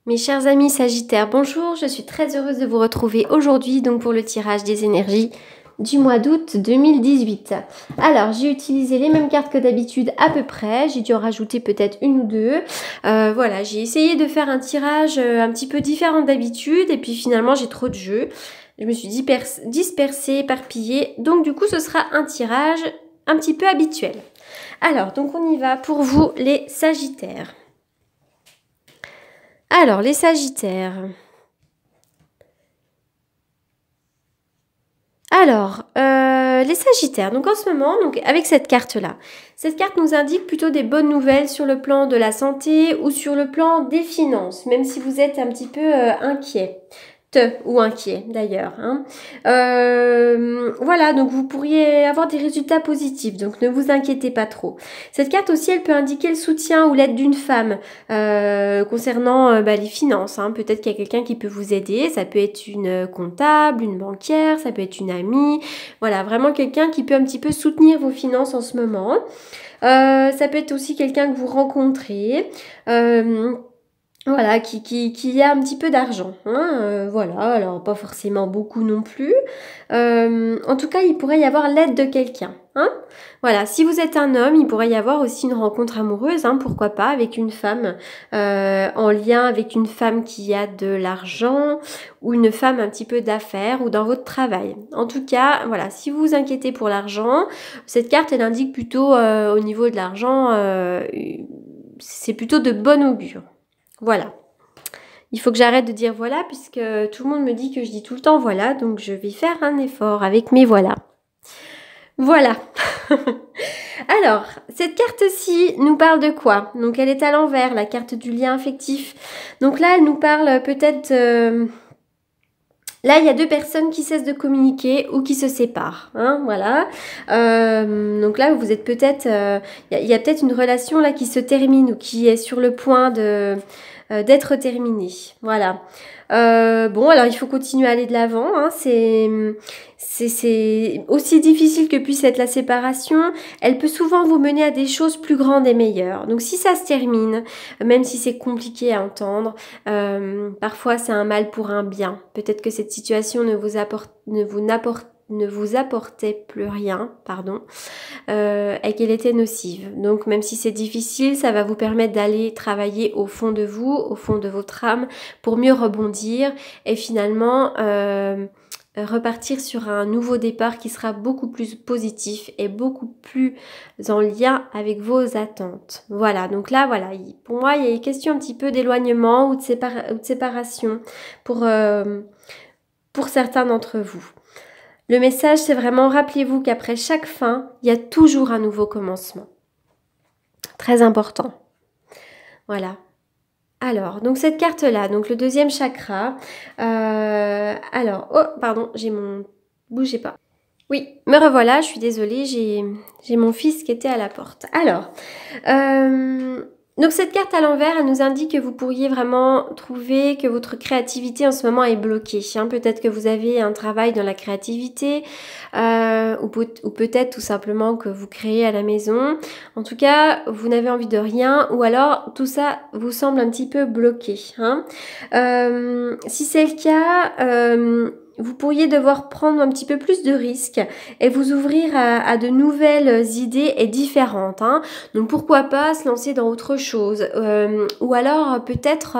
Mes chers amis Sagittaires, bonjour, je suis très heureuse de vous retrouver aujourd'hui donc pour le tirage des énergies du mois d'août 2018. Alors, j'ai utilisé les mêmes cartes que d'habitude à peu près, j'ai dû en rajouter peut-être une ou deux. Voilà, j'ai essayé de faire un tirage un petit peu différent d'habitude et puis finalement j'ai trop de jeux. Je me suis dispersée, éparpillée, donc du coup ce sera un tirage un petit peu habituel. Alors, donc on y va pour vous les Sagittaires. Alors, les Sagittaires. Alors, les Sagittaires, donc en ce moment, donc avec cette carte-là, cette carte nous indique plutôt des bonnes nouvelles sur le plan de la santé ou sur le plan des finances, même si vous êtes un petit peu inquiet. Ou inquiet d'ailleurs. Hein. Voilà, donc vous pourriez avoir des résultats positifs, donc ne vous inquiétez pas trop. Cette carte aussi, elle peut indiquer le soutien ou l'aide d'une femme concernant les finances. Hein. Peut-être qu'il y a quelqu'un qui peut vous aider, ça peut être une comptable, une banquière, ça peut être une amie. Voilà, vraiment quelqu'un qui peut un petit peu soutenir vos finances en ce moment. Ça peut être aussi quelqu'un que vous rencontrez. Voilà, qui a un petit peu d'argent. Hein, voilà, alors pas forcément beaucoup non plus. En tout cas, il pourrait y avoir l'aide de quelqu'un. Hein. Voilà, si vous êtes un homme, il pourrait y avoir aussi une rencontre amoureuse, hein, pourquoi pas, avec une femme, en lien avec une femme qui a de l'argent, ou une femme un petit peu d'affaires, ou dans votre travail. En tout cas, voilà, si vous vous inquiétez pour l'argent, cette carte, elle indique plutôt au niveau de l'argent, c'est plutôt de bon augure. Voilà. Il faut que j'arrête de dire voilà puisque tout le monde me dit que je dis tout le temps voilà, donc je vais faire un effort avec mes voilà. Voilà. Alors, cette carte-ci nous parle de quoi? Donc elle est à l'envers, la carte du lien affectif. Donc là, elle nous parle peut-être... Là, il y a deux personnes qui cessent de communiquer ou qui se séparent. Hein, voilà. Donc là, vous êtes peut-être... Il y a peut-être une relation là qui se termine ou qui est sur le point de d'être terminée. Voilà. Bon, alors il faut continuer à aller de l'avant. Hein, c'est aussi difficile que puisse être la séparation. Elle peut souvent vous mener à des choses plus grandes et meilleures. Donc si ça se termine, même si c'est compliqué à entendre, parfois c'est un mal pour un bien. Peut-être que cette situation ne vous apportait plus rien, pardon, et qu'elle était nocive. Donc même si c'est difficile, ça va vous permettre d'aller travailler au fond de vous, au fond de votre âme, pour mieux rebondir et finalement repartir sur un nouveau départ qui sera beaucoup plus positif et beaucoup plus en lien avec vos attentes. Voilà, donc là, voilà, pour moi, il y a une question un petit peu d'éloignement ou de séparation pour certains d'entre vous. Le message, c'est vraiment, rappelez-vous qu'après chaque fin, il y a toujours un nouveau commencement. Très important. Voilà. Alors, donc cette carte-là, donc le deuxième chakra. Alors, oh, pardon, j'ai mon... Bougez pas. Oui, me revoilà, je suis désolée, j'ai mon fils qui était à la porte. Alors, donc cette carte à l'envers, elle nous indique que vous pourriez vraiment trouver que votre créativité en ce moment est bloquée. Hein. Peut-être que vous avez un travail dans la créativité ou peut-être tout simplement que vous créez à la maison. En tout cas, vous n'avez envie de rien ou alors tout ça vous semble un petit peu bloqué. Hein. Si c'est le cas... vous pourriez devoir prendre un petit peu plus de risques et vous ouvrir à de nouvelles idées et différentes. Hein. Donc pourquoi pas se lancer dans autre chose ou alors peut-être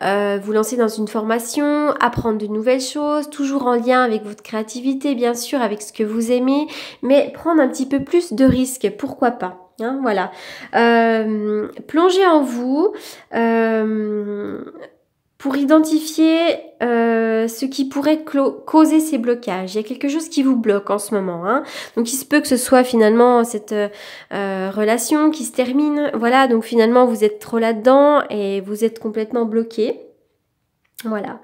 vous lancer dans une formation, apprendre de nouvelles choses, toujours en lien avec votre créativité bien sûr, avec ce que vous aimez, mais prendre un petit peu plus de risques, pourquoi pas. Hein, voilà. Plongez en vous. Pour identifier ce qui pourrait causer ces blocages. Il y a quelque chose qui vous bloque en ce moment. Hein. Donc il se peut que ce soit finalement cette relation qui se termine. Voilà, donc finalement vous êtes trop là-dedans et vous êtes complètement bloqué. Voilà.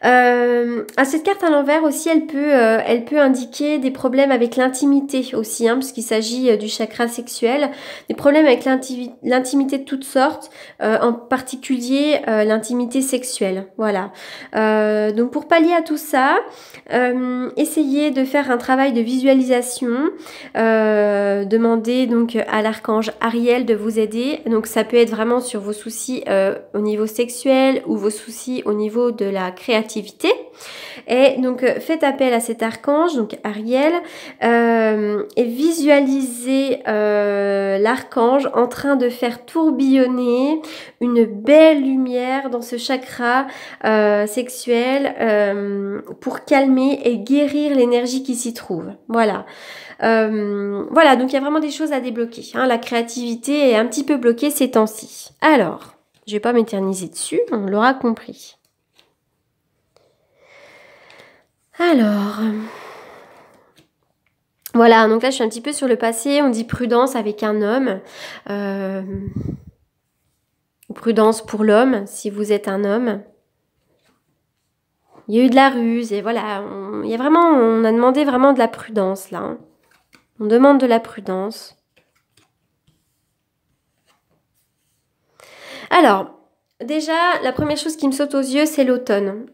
Cette carte à l'envers aussi, elle peut indiquer des problèmes avec l'intimité aussi, hein, puisqu'il s'agit du chakra sexuel, des problèmes avec l'intimité de toutes sortes, en particulier l'intimité sexuelle. Voilà. Donc pour pallier à tout ça, essayez de faire un travail de visualisation. Demandez donc à l'archange Ariel de vous aider. Donc ça peut être vraiment sur vos soucis au niveau sexuel ou vos soucis au niveau de la créativité. Et donc faites appel à cet archange, donc Ariel, et visualisez l'archange en train de faire tourbillonner une belle lumière dans ce chakra sexuel pour calmer et guérir l'énergie qui s'y trouve. Voilà. Voilà, donc il y a vraiment des choses à débloquer. Hein. La créativité est un petit peu bloquée ces temps-ci. Alors, je ne vais pas m'éterniser dessus, on l'aura compris. Alors, voilà, donc là je suis un petit peu sur le passé, on dit prudence avec un homme, prudence pour l'homme, si vous êtes un homme. Il y a eu de la ruse, et voilà, on a demandé vraiment de la prudence là. Hein. On demande de la prudence. Alors, déjà, la première chose qui me saute aux yeux, c'est l'automne.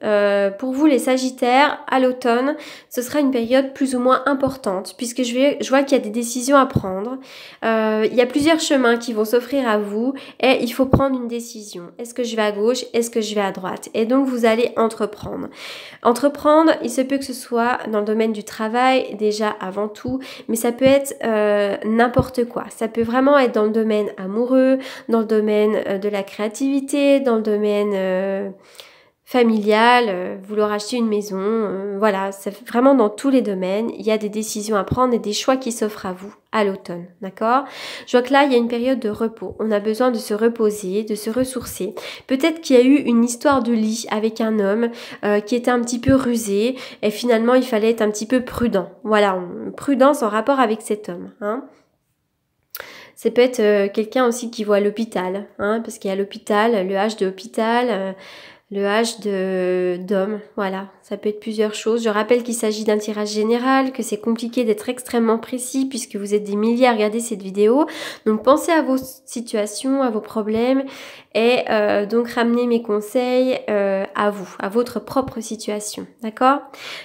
Pour vous, les Sagittaires, à l'automne, ce sera une période plus ou moins importante, puisque je vois qu'il y a des décisions à prendre. Il y a plusieurs chemins qui vont s'offrir à vous, et il faut prendre une décision. Est-ce que je vais à gauche? Est-ce que je vais à droite? Et donc, vous allez entreprendre. Entreprendre, il se peut que ce soit dans le domaine du travail, déjà avant tout, mais ça peut être n'importe quoi. Ça peut vraiment être dans le domaine amoureux, dans le domaine de la créativité, dans le domaine familial, vouloir acheter une maison, voilà, c'est vraiment dans tous les domaines, il y a des décisions à prendre et des choix qui s'offrent à vous à l'automne, d'accord? Je vois que là, il y a une période de repos, on a besoin de se reposer, de se ressourcer. Peut-être qu'il y a eu une histoire de lit avec un homme qui était un petit peu rusé et finalement, il fallait être un petit peu prudent. Voilà, prudence en rapport avec cet homme, hein? Ça peut être quelqu'un aussi qui voit à l'hôpital, hein, parce qu'il y a l'hôpital, le H de hôpital, le H d'homme, voilà, ça peut être plusieurs choses. Je rappelle qu'il s'agit d'un tirage général, que c'est compliqué d'être extrêmement précis puisque vous êtes des milliers à regarder cette vidéo. Donc pensez à vos situations, à vos problèmes et donc ramenez mes conseils à vous, à votre propre situation, d'accord?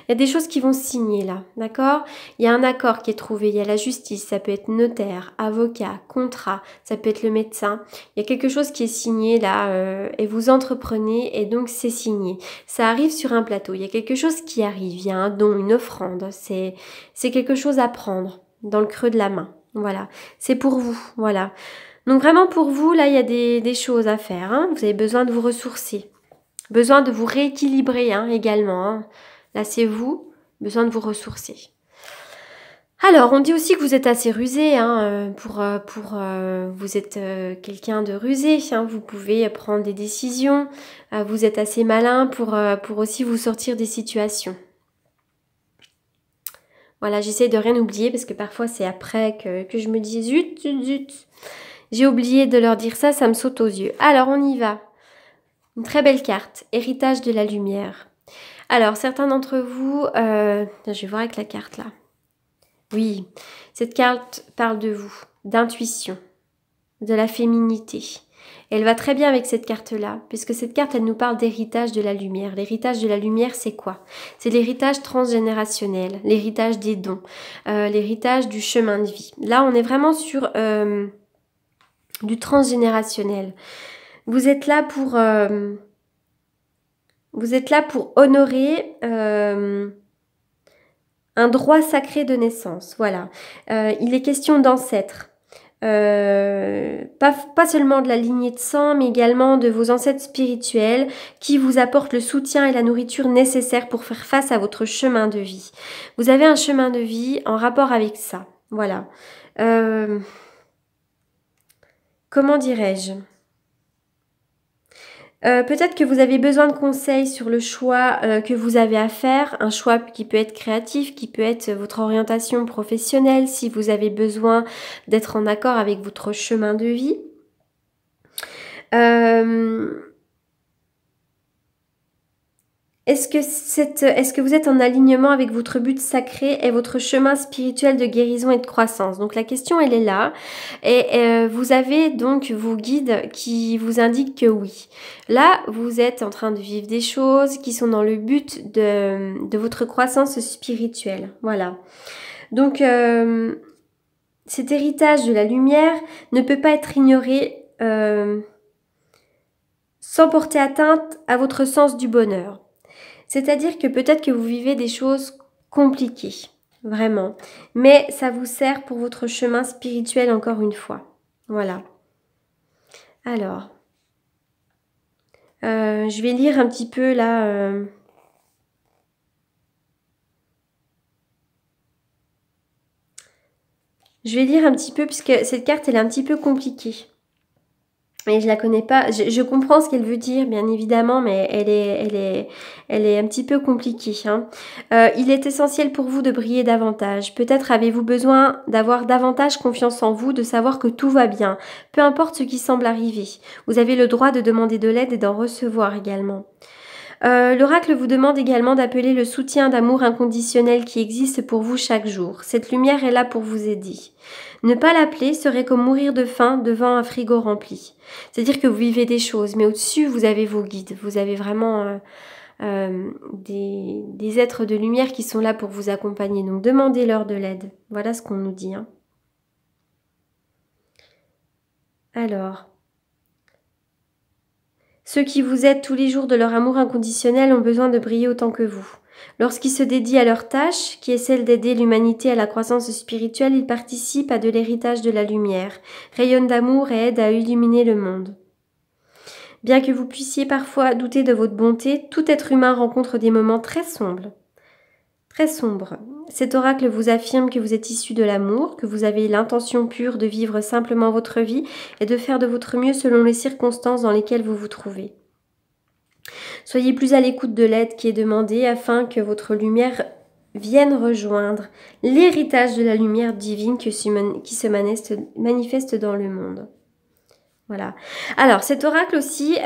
Il y a des choses qui vont se signer là, d'accord? Il y a un accord qui est trouvé, il y a la justice, ça peut être notaire, avocat, contrat, ça peut être le médecin. Il y a quelque chose qui est signé là et vous entreprenez et donc c'est signé. Ça arrive sur un plateau, il y a quelque chose qui arrive, il y a un don, une offrande, c'est quelque chose à prendre dans le creux de la main. Voilà, c'est pour vous, voilà. Donc vraiment pour vous, là, il y a des choses à faire. Hein. Vous avez besoin de vous ressourcer, besoin de vous rééquilibrer hein, également. Hein. Là, c'est vous, besoin de vous ressourcer. Alors, on dit aussi que vous êtes assez rusé, hein, vous êtes quelqu'un de rusé, hein, vous pouvez prendre des décisions, vous êtes assez malin pour aussi vous sortir des situations. Voilà, j'essaie de rien oublier parce que parfois c'est après que je me dis zut, zut, zut. J'ai oublié de leur dire ça, ça me saute aux yeux. Alors, on y va. Une très belle carte, héritage de la lumière. Alors, certains d'entre vous, je vais voir avec la carte là. Oui, cette carte parle de vous, d'intuition, de la féminité. Elle va très bien avec cette carte-là, puisque cette carte, elle nous parle d'héritage de la lumière. L'héritage de la lumière, c'est quoi? C'est l'héritage transgénérationnel, l'héritage des dons, l'héritage du chemin de vie. Là, on est vraiment sur du transgénérationnel. Vous êtes là pour honorer un droit sacré de naissance, voilà. Il est question d'ancêtres. Pas seulement de la lignée de sang, mais également de vos ancêtres spirituels qui vous apportent le soutien et la nourriture nécessaires pour faire face à votre chemin de vie. Vous avez un chemin de vie en rapport avec ça, voilà. Comment dirais-je ? Peut-être que vous avez besoin de conseils sur le choix que vous avez à faire, un choix qui peut être créatif, qui peut être votre orientation professionnelle, si vous avez besoin d'être en accord avec votre chemin de vie. Est-ce que vous êtes en alignement avec votre but sacré et votre chemin spirituel de guérison et de croissance? Donc la question, elle est là. Et vous avez donc vos guides qui vous indiquent que oui. Là, vous êtes en train de vivre des choses qui sont dans le but de votre croissance spirituelle. Voilà. Donc, cet héritage de la lumière ne peut pas être ignoré sans porter atteinte à votre sens du bonheur. C'est-à-dire que peut-être que vous vivez des choses compliquées, vraiment. Mais ça vous sert pour votre chemin spirituel encore une fois. Voilà. Alors, je vais lire un petit peu là... Je vais lire un petit peu puisque cette carte elle est un petit peu compliquée. Et je la connais pas. Je comprends ce qu'elle veut dire, bien évidemment, mais elle est un petit peu compliquée. Hein. Il est essentiel pour vous de briller davantage. Peut-être avez-vous besoin d'avoir davantage confiance en vous, de savoir que tout va bien, peu importe ce qui semble arriver. Vous avez le droit de demander de l'aide et d'en recevoir également. L'oracle vous demande également d'appeler le soutien d'amour inconditionnel qui existe pour vous chaque jour. Cette lumière est là pour vous aider. Ne pas l'appeler serait comme mourir de faim devant un frigo rempli. C'est-à-dire que vous vivez des choses, mais au-dessus, vous avez vos guides. Vous avez vraiment des êtres de lumière qui sont là pour vous accompagner. Donc, demandez-leur de l'aide. Voilà ce qu'on nous dit. Hein. Alors... Ceux qui vous aident tous les jours de leur amour inconditionnel ont besoin de briller autant que vous. Lorsqu'ils se dédient à leur tâche, qui est celle d'aider l'humanité à la croissance spirituelle, ils participent à de l'héritage de la lumière, rayonnent d'amour et aident à illuminer le monde. Bien que vous puissiez parfois douter de votre bonté, tout être humain rencontre des moments très sombres. Très sombres. Cet oracle vous affirme que vous êtes issu de l'amour, que vous avez l'intention pure de vivre simplement votre vie et de faire de votre mieux selon les circonstances dans lesquelles vous vous trouvez. Soyez plus à l'écoute de l'aide qui est demandée afin que votre lumière vienne rejoindre l'héritage de la lumière divine qui se manifeste dans le monde. Voilà. Alors, cet oracle aussi...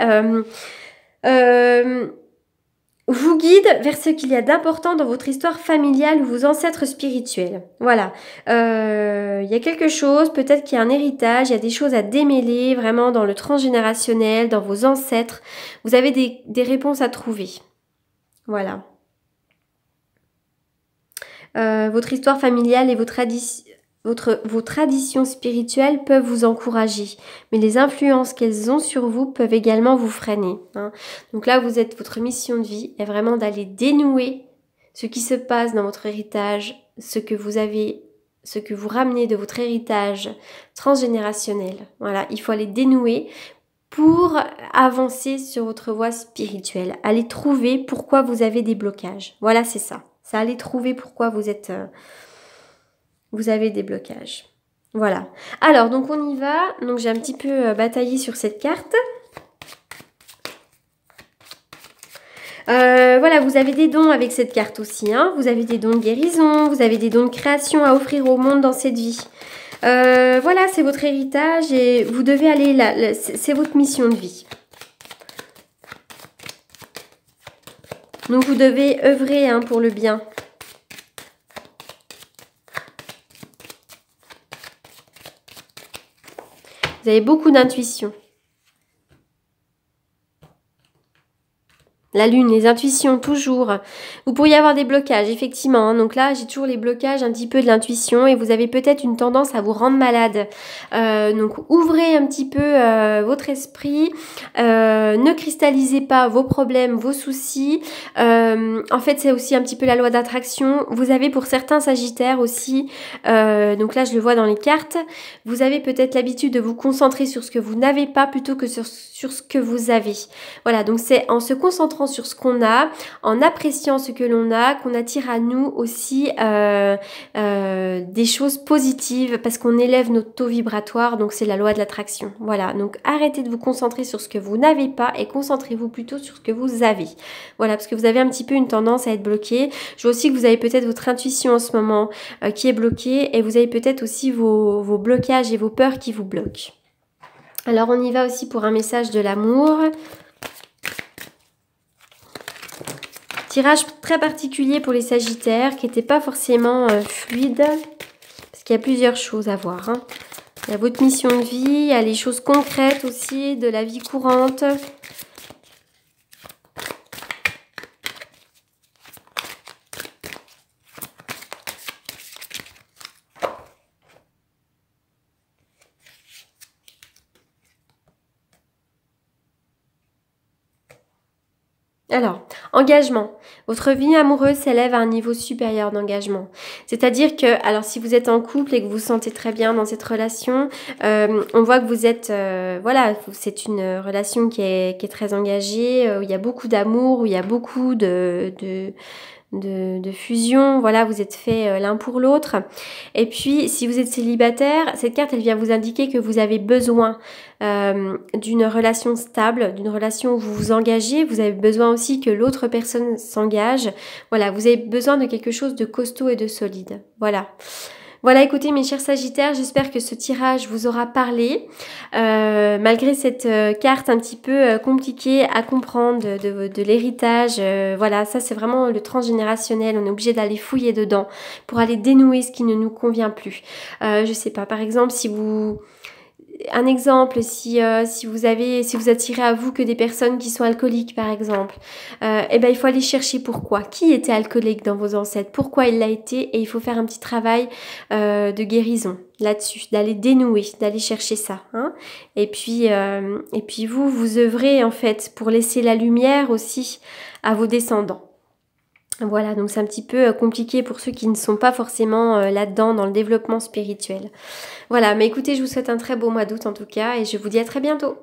vous guide vers ce qu'il y a d'important dans votre histoire familiale ou vos ancêtres spirituels. Voilà. Il y a quelque chose, peut-être qu'il y a un héritage, il y a des choses à démêler vraiment dans le transgénérationnel, dans vos ancêtres. Vous avez des réponses à trouver. Voilà. Votre histoire familiale et vos traditions spirituelles peuvent vous encourager, mais les influences qu'elles ont sur vous peuvent également vous freiner. Hein. Donc là, votre mission de vie est vraiment d'aller dénouer ce qui se passe dans votre héritage, ce que vous ramenez de votre héritage transgénérationnel. Voilà, il faut aller dénouer pour avancer sur votre voie spirituelle. Aller trouver pourquoi vous avez des blocages. Voilà, c'est ça. C'est aller trouver pourquoi vous avez des blocages. Voilà. Alors, donc on y va. Donc j'ai un petit peu bataillé sur cette carte. Voilà, vous avez des dons avec cette carte aussi. Hein. Vous avez des dons de guérison, vous avez des dons de création à offrir au monde dans cette vie. Voilà, c'est votre héritage et vous devez aller là. C'est votre mission de vie. Donc vous devez œuvrer pour le bien. Vous avez beaucoup d'intuition. La lune, les intuitions, toujours. Vous pourriez avoir des blocages, effectivement. Hein. Donc là, j'ai toujours les blocages un petit peu de l'intuition et vous avez peut-être une tendance à vous rendre malade. Donc ouvrez un petit peu votre esprit. Ne cristallisez pas vos problèmes, vos soucis. En fait, c'est aussi un petit peu la loi d'attraction. Vous avez pour certains Sagittaires aussi, donc là, je le vois dans les cartes, vous avez peut-être l'habitude de vous concentrer sur ce que vous n'avez pas plutôt que sur ce que vous avez. Voilà, donc c'est en se concentrant sur ce qu'on a, en appréciant ce que l'on a, qu'on attire à nous aussi des choses positives parce qu'on élève notre taux vibratoire, donc c'est la loi de l'attraction. Voilà, donc arrêtez de vous concentrer sur ce que vous n'avez pas et concentrez-vous plutôt sur ce que vous avez. Voilà, parce que vous avez un petit peu une tendance à être bloqué. Je vois aussi que vous avez peut-être votre intuition en ce moment qui est bloquée et vous avez peut-être aussi vos blocages et vos peurs qui vous bloquent. Alors on y va aussi pour un message de l'amour. Tirage très particulier pour les Sagittaires qui n'était pas forcément fluide. Parce qu'il y a plusieurs choses à voir. Hein. Il y a votre mission de vie, il y a les choses concrètes aussi, de la vie courante. Alors, engagement. Votre vie amoureuse s'élève à un niveau supérieur d'engagement. C'est-à-dire que, alors si vous êtes en couple et que vous vous sentez très bien dans cette relation, on voit que vous êtes, voilà, c'est une relation qui est très engagée, où il y a beaucoup d'amour, où il y a beaucoup de fusion, voilà, vous êtes faits l'un pour l'autre. Et puis, si vous êtes célibataire, cette carte, elle vient vous indiquer que vous avez besoin d'une relation stable, d'une relation où vous vous engagez. Vous avez besoin aussi que l'autre personne s'engage. Voilà, vous avez besoin de quelque chose de costaud et de solide. Voilà. Voilà, écoutez mes chers Sagittaires, j'espère que ce tirage vous aura parlé. Malgré cette carte un petit peu compliquée à comprendre de l'héritage, voilà, ça c'est vraiment le transgénérationnel, on est obligé d'aller fouiller dedans pour aller dénouer ce qui ne nous convient plus. Je sais pas, par exemple, si vous... Un exemple, si vous attirez à vous que des personnes qui sont alcooliques, par exemple, eh ben, il faut aller chercher pourquoi. Qui était alcoolique dans vos ancêtres? Pourquoi il l'a été? Et il faut faire un petit travail de guérison là-dessus, d'aller dénouer, d'aller chercher ça. Hein, et puis vous œuvrez en fait pour laisser la lumière aussi à vos descendants. Voilà, donc c'est un petit peu compliqué pour ceux qui ne sont pas forcément là-dedans dans le développement spirituel. Voilà, mais écoutez, je vous souhaite un très beau mois d'août en tout cas et je vous dis à très bientôt.